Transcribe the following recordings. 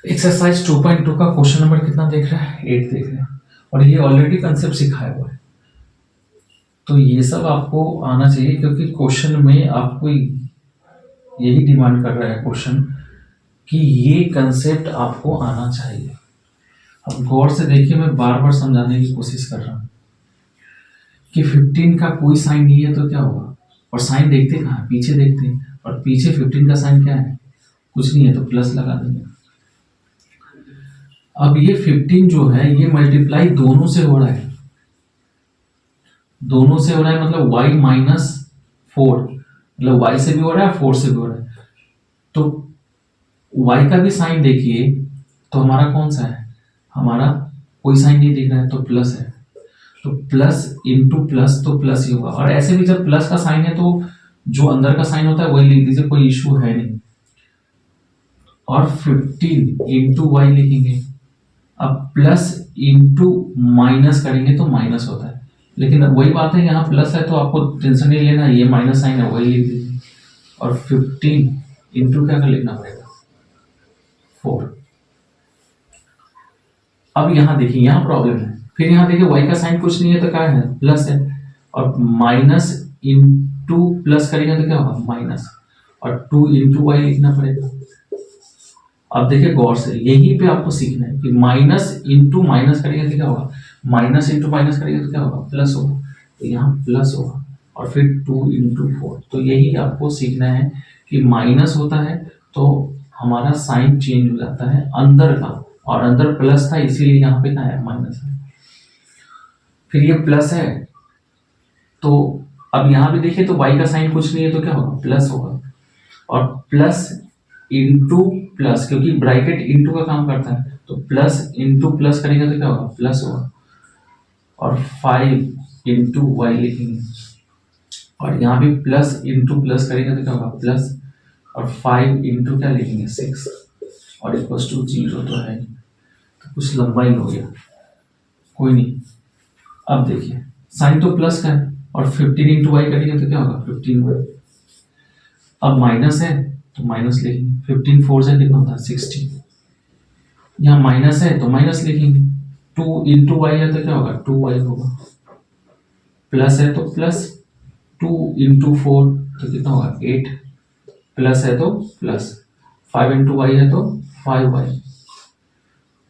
Exercise 2.2 का question number कितना देख रहा है? 8 देख रहे हैं। और ये ऑलरेडी कंसेप्ट सिखाया हुआ है, तो ये सब आपको आना चाहिए क्योंकि क्वेश्चन में आपको यही डिमांड कर रहा है क्वेश्चन कि ये कंसेप्ट आपको आना चाहिए। अब गौर से देखिए, मैं बार बार समझाने की कोशिश कर रहा हूँ कि 15 का कोई साइन नहीं है तो क्या होगा, और साइन देखते कहाँ है? पीछे देखते हैं, और पीछे 15 का साइन क्या है? कुछ नहीं है, तो प्लस लगा देंगे। अब ये 15 जो है ये मल्टीप्लाई दोनों से हो रहा है, दोनों से हो रहा है, मतलब y माइनस 4, मतलब y से भी हो रहा है 4 से भी हो रहा है। तो y का भी साइन देखिए, तो हमारा कौन सा है? हमारा कोई साइन नहीं दिख रहा है, तो प्लस है, तो प्लस इंटू प्लस, तो प्लस ही होगा। और ऐसे भी जब प्लस का साइन है तो जो अंदर का साइन होता है वही लिख दीजिए, कोई इशू है नहीं। और 15 इंटू वाई लिखेंगे। अब प्लस इंटू माइनस करेंगे तो माइनस होता है, लेकिन वही बात है, यहाँ प्लस है तो आपको टेंशन नहीं लेना, ये माइनस साइन है वही लिख दीजिए। और 15 इंटू क्या कर लिखना पड़ेगा? 4। अब यहाँ देखिए, यहाँ प्रॉब्लम है, फिर यहाँ देखिए y का साइन कुछ नहीं है तो क्या है? प्लस है, और माइनस इंटू प्लस करेंगे तो क्या होगा? माइनस, और 2 इंटू वाई लिखना पड़ेगा। अब देखिए गौर से, यहीं पे आपको सीखना है कि माइनस इंटू माइनस करेंगे तो क्या होगा? माइनस इंटू माइनस करेंगे तो क्या होगा? प्लस होगा, तो यहाँ प्लस होगा, और फिर 2 इंटू 4। तो यही आपको सीखना है कि माइनस होता है तो हमारा साइन चेंज हो जाता है अंदर का, और अंदर प्लस था इसीलिए यहाँ पे क्या है? माइनस है। फिर ये प्लस है, तो अब यहाँ भी देखिए तो y का साइन कुछ नहीं है तो क्या होगा? प्लस होगा, और प्लस इंटू प्लस, क्योंकि ब्रैकेट इंटू का काम करता है, तो प्लस इंटू प्लस करेंगे तो क्या होगा? प्लस होगा, और 5 इंटू वाई लिखेंगे, और यहाँ भी प्लस इंटू प्लस करेंगे तो क्या होगा? प्लस, और 5 इंटू क्या लिखेंगे? 6, और इक्वल्स टू 0 तो है, तो कुछ लंबा ही हो गया, कोई नहीं। अब देखिए साइन तो प्लस का है, और 15 इंटू वाई करेंगे तो क्या होगा? 15 वाई। अब माइनस है तो माइनस लिखेंगे, 15 4 से कितना होता है? 16। यहाँ माइनस है तो माइनस लिखेंगे, 2 इंटू वाई है तो क्या होगा? 2 वाई होगा, प्लस है तो प्लस, 2 इंटू 4 तो कितना होगा? 8, प्लस है तो प्लस, 5 इंटू वाई है तो 5 वाई,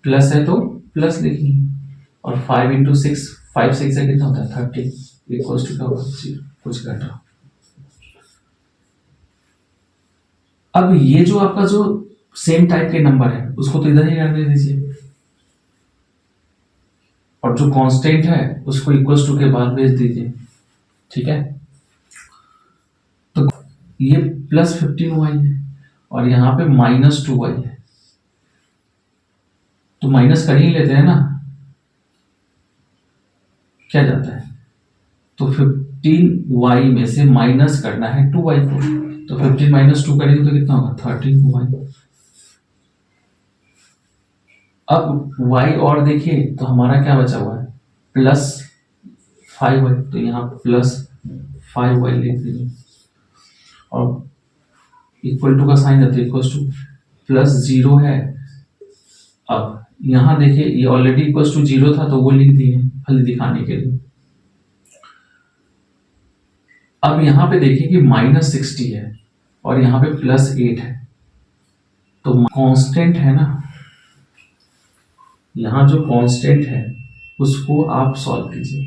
प्लस है तो प्लस लिखेंगे, और 5 इंटू 6, 5 6 से कितना होता है? 30, इक्वल्स टू क्या होगा? 0, कुछ घटा। अब ये जो आपका जो सेम टाइप के नंबर है उसको तो इधर ही रहने दीजिए, और जो कांस्टेंट है उसको इक्वल्स टू के बाद भेज दीजिए, ठीक है? तो ये प्लस 15y है, और यहाँ पे माइनस 2y है, तो माइनस कर ही लेते हैं ना, क्या जाता है? तो 15y में से माइनस करना है 2y को, तो 15 माइनस 2 करेंगे तो कितना होगा? 13y। अब y और देखिए तो हमारा क्या बचा हुआ है? प्लस 5y, तो यहाँ प्लस 5y लिख दीजिए, और इक्वल टू का साइन रहता है, इक्वल टू प्लस 0 है। अब यहाँ देखिए ये ऑलरेडी इक्वल टू 0 था तो वो लिख दिए खाली दिखाने के लिए। अब यहाँ पे देखिए कि माइनस 60 है, और यहाँ पे प्लस 8 है, तो कांस्टेंट है ना, यहाँ जो कांस्टेंट है उसको आप सॉल्व कीजिए,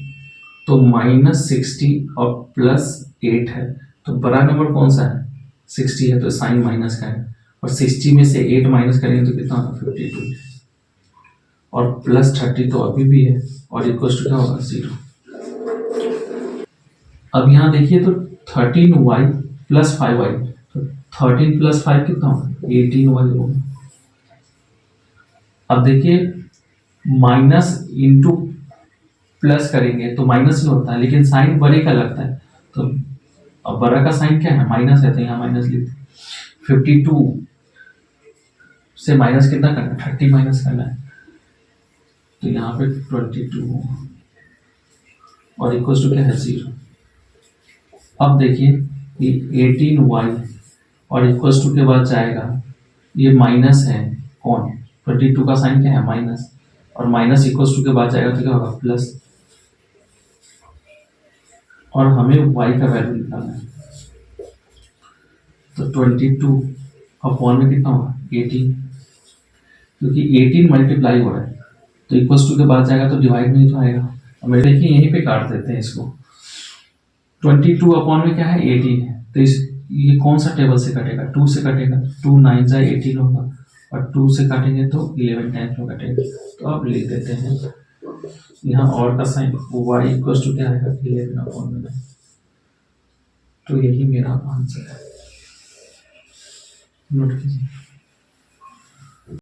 तो माइनस 60 और प्लस 8 है, तो बड़ा नंबर कौन सा है? 60 है, तो साइन माइनस का है, और 60 में से 8 माइनस करेंगे तो कितना होगा? 52, और प्लस 30 तो अभी भी है, और इक्वल टू क्या होगा? 0। अब यहाँ देखिए तो 13y प्लस 5y, तो 13 प्लस 5 कितना होगा? 18y होगा। अब देखिए माइनस इंटू प्लस करेंगे तो माइनस ही होता है, लेकिन साइन बड़े का लगता है, तो अब बड़ा का साइन क्या है? माइनस है, तो यहाँ माइनस लिखते हैं। 52 से माइनस कितना करना है? 30 माइनस करना है, तो यहाँ पे 22 होगा, और इक्वल टू क्या है? 0। अब देखिए ये 18y, और इक्वल टू के बाद जाएगा, ये माइनस है कौन? 22 का साइन क्या है माइनस, और माइनस इक्वल्स टू के बाद जाएगा तो क्या होगा प्लस, और हमें y का वैल्यू निकालना है। तो 22 अपॉन में कितना होगा 18, क्योंकि 18 मल्टीप्लाई हो रहा है तो इक्वल्स टू के बाद जाएगा तो डिवाइड में ही तो आएगा। अब मैं देखिए यहीं पे काट देते हैं इसको। 22 अपॉन में क्या है 18 है, तो इस ये कौन सा टेबल से कटेगा 2 से कटेगा, 2 9 जा 18 होगा, और 2 से काटेंगे तो 11 टाइम्स में कटेगा। तो अब लिख देते हैं यहाँ और का साइन y इक्वल्स टू क्या आएगा 11 अपॉन में 9। तो यही मेरा आंसर है, नोट कीजिए।